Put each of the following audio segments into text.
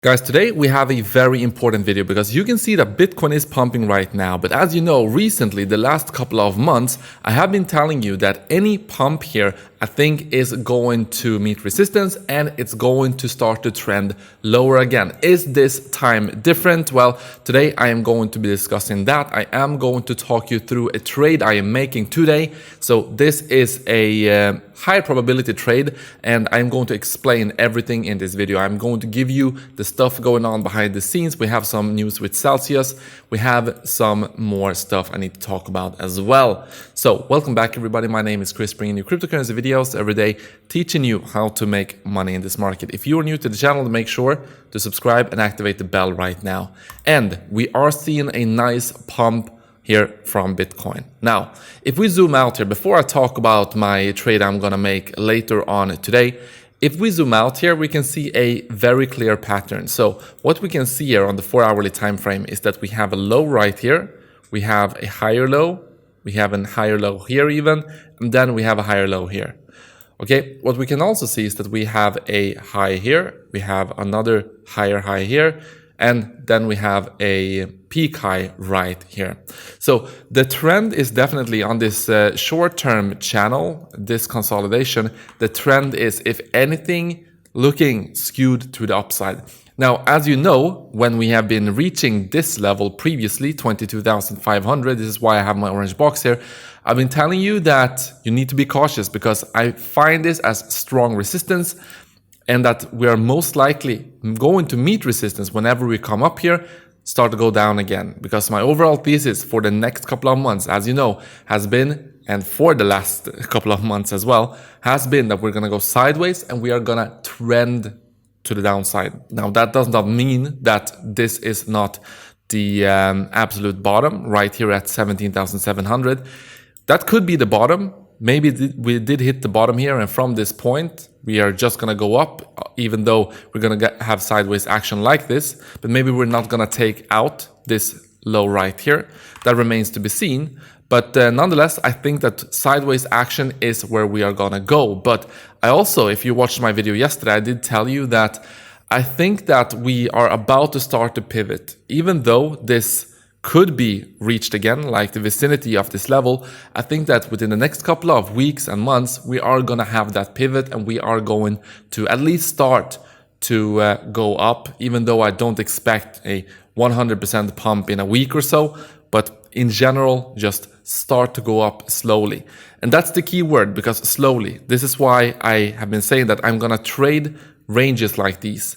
Guys, today we have a very important video because you can see that Bitcoin is pumping right now. But as you know, recently, the last couple of months, I have been telling you that any pump here, I think is going to meet resistance and it's going to start to trend lower again. Is this time different? Well, today I am going to be discussing that. I am going to talk you through a trade I am making today. So this is a high probability trade and I'm going to explain everything in this video. I'm going to give you the stuff going on behind the scenes. We have some news with Celsius. We have some more stuff I need to talk about as well. So welcome back everybody. My name is Chris, bringing you cryptocurrency videos every day, teaching you how to make money in this market. If you are new to the channel, make sure to subscribe and activate the bell right now. And we are seeing a nice pump here from Bitcoin. Now, if we zoom out here, before I talk about my trade I'm gonna make later on today, if we zoom out here, we can see a very clear pattern. So what we can see here on the 4-hourly time frame is that we have a low right here, we have a higher low, we have a higher low here even, and then we have a higher low here. Okay, what we can also see is that we have a high here, we have another higher high here, and then we have a peak high right here. So the trend is definitely on this short-term channel, this consolidation, the trend is, if anything, looking skewed to the upside. Now, as you know, when we have been reaching this level previously, 22,500, this is why I have my orange box here, I've been telling you that you need to be cautious because I find this as strong resistance and that we are most likely going to meet resistance whenever we come up here, start to go down again. Because my overall thesis for the next couple of months, as you know, has been, and for the last couple of months as well, has been that we're going to go sideways and we are going to trend to the downside. Now, that does not mean that this is not the absolute bottom right here at 17,700. That could be the bottom. Maybe we did hit the bottom here, and from this point, we are just going to go up, even though we're going to have sideways action like this. But maybe we're not going to take out this low right here. That remains to be seen. But nonetheless, I think that sideways action is where we are going to go. But I also, if you watched my video yesterday, I did tell you that I think that we are about to start to pivot. Even though this could be reached again, like the vicinity of this level, I think that within the next couple of weeks and months, we are going to have that pivot and we are going to at least start to go up, even though I don't expect a 100% pump in a week or so, but in general, just start to go up slowly. And that's the key word, because slowly. This is why I have been saying that I'm going to trade ranges like these.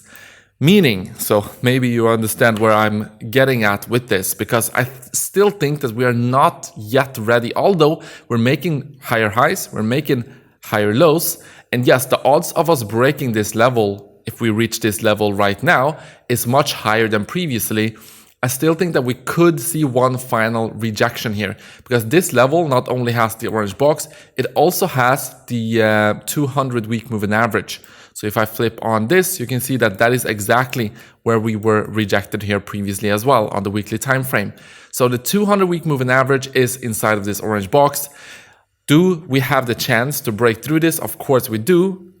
Meaning, so maybe you understand where I'm getting at with this, because I still think that we are not yet ready, although we're making higher highs, we're making higher lows. And yes, the odds of us breaking this level, if we reach this level right now, is much higher than previously. I still think that we could see one final rejection here, because this level not only has the orange box, it also has the 200-week moving average. So if I flip on this, you can see that that is exactly where we were rejected here previously as well on the weekly time frame. So the 200-week moving average is inside of this orange box. Do we have the chance to break through this? Of course we do.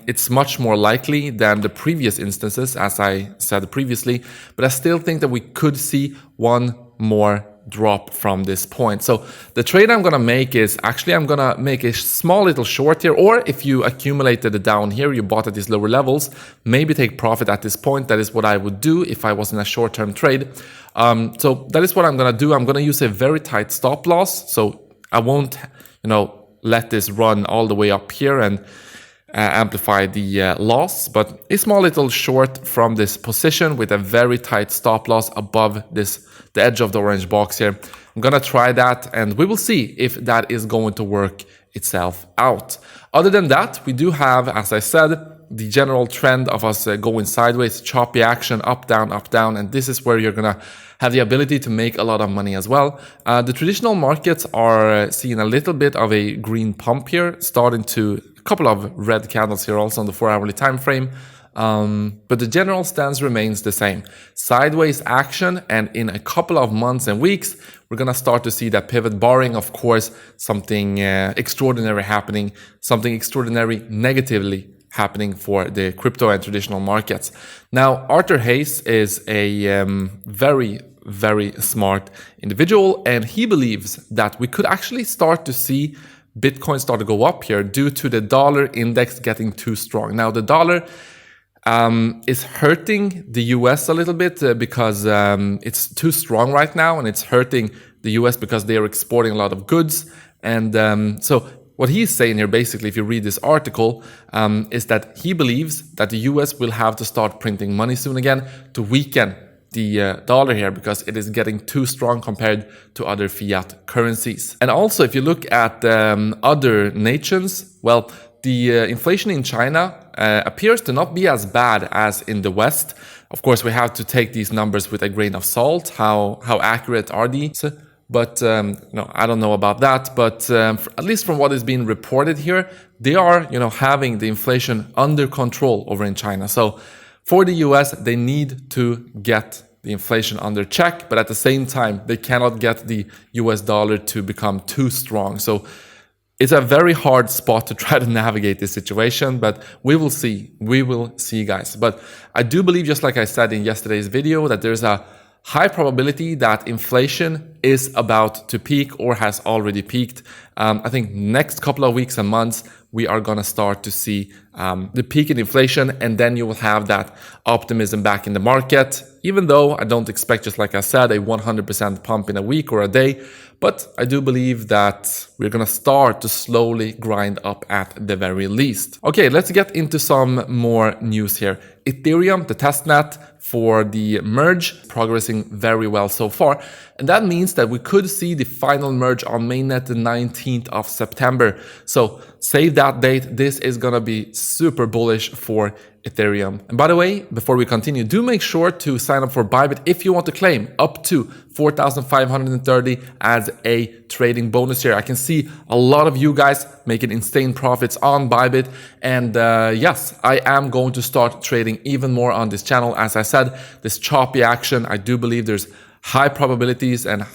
It's much more likely than the previous instances, as I said previously, but I still think that we could see one more drop from this point. So the trade I'm going to make is actually I'm going to make a small little short here, or if you accumulated it down here, you bought at these lower levels, maybe take profit at this point. That is what I would do if I was in a short-term trade. So that is what I'm going to do. I'm going to use a very tight stop loss. So I won't, let this run all the way up here and amplify the loss, but a small little short from this position with a very tight stop loss above the edge of the orange box here. I'm gonna try that and we will see if that is going to work itself out. Other than that, we do have, as I said, the general trend of us going sideways, choppy action, up, down, and this is where you're gonna have the ability to make a lot of money as well. The traditional markets are seeing a little bit of a green pump here, starting to a couple of red candles here also on the 4-hourly time frame. But the general stance remains the same. Sideways action, and in a couple of months and weeks, we're going to start to see that pivot, barring, of course, something extraordinary happening, something extraordinary negatively happening for the crypto and traditional markets. Now, Arthur Hayes is a very, very smart individual, and he believes that we could actually start to see Bitcoin start to go up here due to the dollar index getting too strong. Now, the dollar is hurting the US a little bit because it's too strong right now, and it's hurting the US because they are exporting a lot of goods. And so what he's saying here, basically, if you read this article, is that he believes that the US will have to start printing money soon again to weaken the dollar here because it is getting too strong compared to other fiat currencies. And also, if you look at other nations, well, the inflation in China appears to not be as bad as in the West. Of course, we have to take these numbers with a grain of salt. How accurate are these? But no, I don't know about that. But at least from what is being reported here, they are, having the inflation under control over in China. So for the US, they need to get the inflation under check, but at the same time, they cannot get the US dollar to become too strong. So it's a very hard spot to try to navigate this situation, but we will see. We will see, guys. But I do believe, just like I said in yesterday's video, that there's a high probability that inflation is about to peak or has already peaked. I think next couple of weeks and months, we are going to start to see the peak in inflation, and then you will have that optimism back in the market, even though I don't expect, just like I said, a 100% pump in a week or a day. But I do believe that we're going to start to slowly grind up at the very least. Okay, let's get into some more news here. Ethereum, the testnet for the merge, progressing very well so far. And that means that we could see the final merge on mainnet the 19th of September. So save that date. This is going to be super bullish for Ethereum. And by the way, before we continue, do make sure to sign up for Bybit if you want to claim up to 4,530 as a trading bonus here. I can see a lot of you guys making insane profits on Bybit. And yes, I am going to start trading even more on this channel. As I said, this choppy action, I do believe there's high probabilities and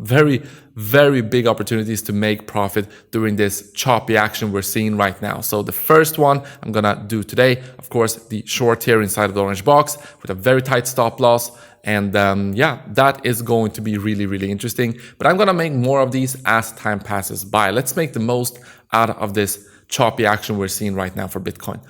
very, very big opportunities to make profit during this choppy action we're seeing right now. So the first one I'm gonna do today, of course, the short here inside of the orange box with a very tight stop loss. And yeah, that is going to be really, really interesting. But I'm gonna make more of these as time passes by. Let's make the most out of this choppy action we're seeing right now for Bitcoin.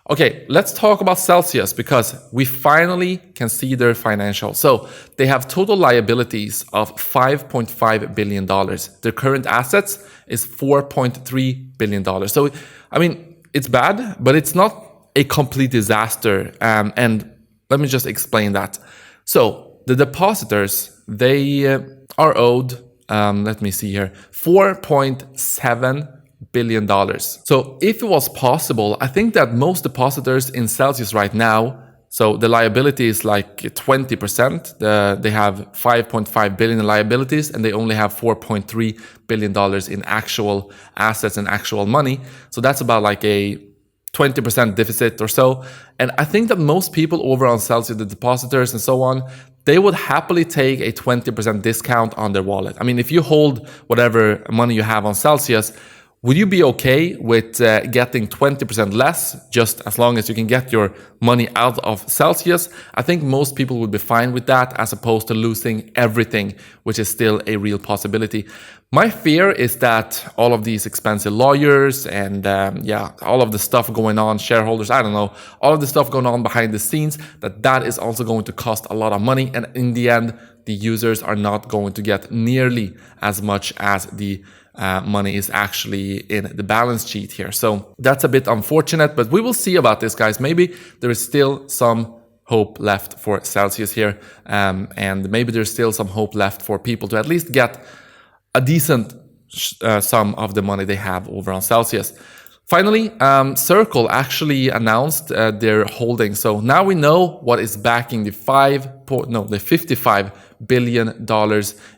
Okay, let's talk about Celsius because we finally can see their financials. So they have total liabilities of $5.5 billion. Their current assets is $4.3 billion. So, I mean, it's bad, but it's not a complete disaster. And let me just explain that. So the depositors, they are owed, let me see here, $4.7 billion. So if it was possible, I think that most depositors in Celsius right now, so the liability is like 20%. They have 5.5 billion in liabilities and they only have $4.3 billion in actual assets and actual money. So that's about like a 20% deficit or so. And I think that most people over on Celsius, the depositors and so on, they would happily take a 20% discount on their wallet. I mean, if you hold whatever money you have on Celsius, would you be okay with getting 20% less just as long as you can get your money out of Celsius? I think most people would be fine with that as opposed to losing everything, which is still a real possibility. My fear is that all of these expensive lawyers and yeah, all of the stuff going on, shareholders, I don't know, all of the stuff going on behind the scenes, that is also going to cost a lot of money. And in the end, the users are not going to get nearly as much as the money is actually in the balance sheet here. So that's a bit unfortunate, but we will see about this, guys. Maybe there is still some hope left for Celsius here. And maybe there's still some hope left for people to at least get a decent sum of the money they have over on Celsius. Finally, Circle actually announced their holding. So now we know what is backing the $55 billion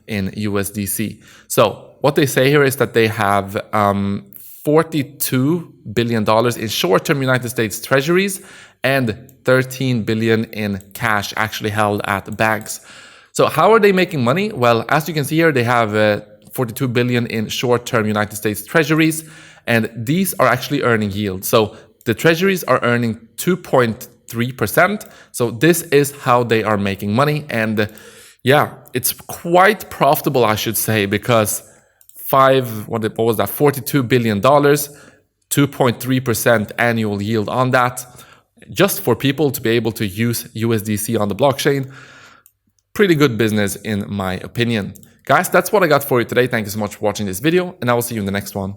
in USDC. So what they say here is that they have $42 billion in short-term United States treasuries and $13 billion in cash actually held at banks. So how are they making money? Well, as you can see here, they have $42 billion in short-term United States treasuries, and these are actually earning yield. So The treasuries are earning 2.3%. So this is how they are making money. And yeah, it's quite profitable, I should say, because what was that? $42 billion, 2.3% annual yield on that, just for people to be able to use USDC on the blockchain. Pretty good business in my opinion. Guys, that's what I got for you today. Thank you so much for watching this video, and I will see you in the next one.